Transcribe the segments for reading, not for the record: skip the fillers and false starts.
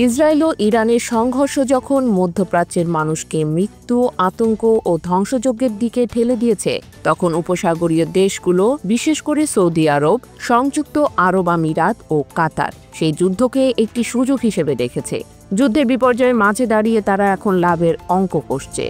Israel ও ইরানের সংঘর্ষ যখন মধ্যপ্রাচ্যের মানুষকে মৃত্যু, আতঙ্ক ও ধ্বংসযজ্ঞের দিকে ঠেলে দিয়েছে, তখন উপসাগরীয় দেশগুলো, বিশেষ করে সৌদি আরব, সংযুক্ত আরব আমিরাত ও কাতার সেই যুদ্ধকে একটি সুযোগ হিসেবে দেখেছে। যুদ্ধের বিপর্যয়ের মাঝে দাঁড়িয়ে তারা এখন লাভের অঙ্ক কষছে।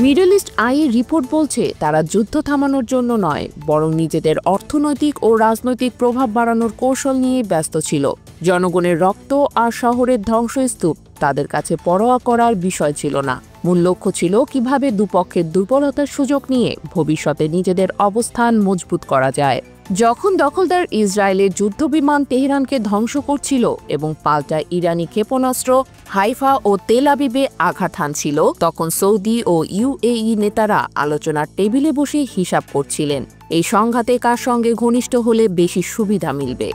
মিডল ইস্ট আইয়ের রিপোর্ট বলছে তারা যুদ্ধ থামানোর জন্য নয়, বরং নিজেদের অর্থনৈতিক ও রাজনৈতিক প্রভাব বাড়ানোর কৌশল নিয়ে ব্যস্ত ছিল। জনগণের রক্ত আর শহরের ধ্বংসস্তূপ তাদের কাছে পরোয়া করার বিষয় ছিল না। মূল লক্ষ্য ছিল কিভাবে দুপক্ষের দুর্বলতার সুযোগ নিয়ে ভবিষ্যতে নিজেদের অবস্থান মজবুত করা যায়। যখন দখলদার ইসরায়েলের যুদ্ধবিমান তেহরানকে ধ্বংস করছিল এবং পাল্টা ইরানি ক্ষেপণাস্ত্র হাইফা ও তেল আবিবে আঘাত হানছিল, তখন সৌদি ও ইউএই নেতারা আলোচনার টেবিলে বসে হিসাব করছিলেন এই সংঘাতে কার সঙ্গে ঘনিষ্ঠ হলে বেশি সুবিধা মিলবে।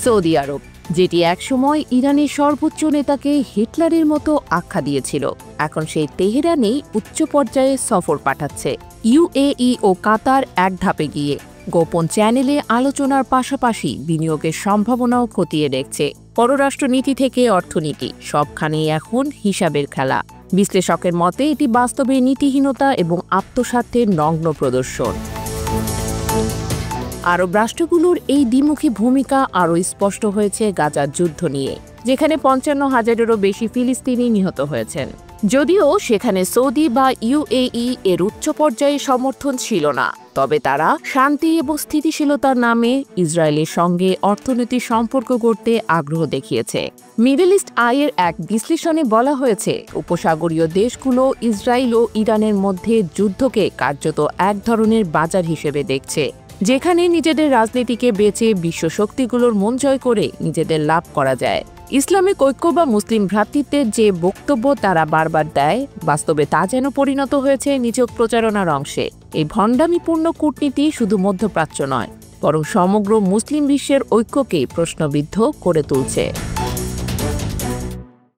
সৌদি আরব, যেটি একসময় ইরানের সর্বোচ্চ নেতাকে হিটলারের মতো আখ্যা দিয়েছিল, এখন সেই তেহরানেই উচ্চ পর্যায়ে সফর পাঠাচ্ছে। ইউএই ও কাতার এক ধাপে গিয়ে গোপন চ্যানেলে আলোচনার পাশাপাশি বিনিয়োগের সম্ভাবনাও খতিয়ে দেখছে। পররাষ্ট্রনীতি থেকে অর্থনীতি সবখানেই এখন হিসাবের খেলা। বিশ্লেষকের মতে এটি বাস্তবে নীতিহীনতা এবং আত্মস্বার্থের নগ্ন প্রদর্শন। আরব রাষ্ট্রগুলোর এই দ্বিমুখী ভূমিকা আরও স্পষ্ট হয়েছে গাজার যুদ্ধ নিয়ে, যেখানে ৫৫,০০০-এরও বেশি ফিলিস্তিনি নিহত হয়েছেন। যদিও সেখানে সৌদি বা ইউএই এর উচ্চ পর্যায়ে সমর্থন ছিল না, তবে তারা শান্তি এবং স্থিতিশীলতার নামে ইসরায়েলের সঙ্গে অর্থনৈতিক সম্পর্ক গড়তে আগ্রহ দেখিয়েছে। মিডল ইস্ট আইয়ের এক বিশ্লেষণে বলা হয়েছে, উপসাগরীয় দেশগুলো ইসরায়েল ও ইরানের মধ্যে যুদ্ধকে কার্যত এক ধরনের বাজার হিসেবে দেখছে, যেখানে নিজেদের রাজনীতিকে বেচে বিশ্ব শক্তিগুলোর মন জয় করে নিজেদের লাভ করা যায়। ইসলামিক ঐক্য বা মুসলিম ভ্রাতৃত্বের যে বক্তব্য তারা বারবার দেয়, বাস্তবে তা যেন পরিণত হয়েছে নিছক প্রচারণার অংশে। এই ভণ্ডামিপূর্ণ কূটনীতি শুধু মধ্যপ্রাচ্য নয়, বরং সমগ্র মুসলিম বিশ্বের ঐক্যকে প্রশ্নবিদ্ধ করে তুলছে।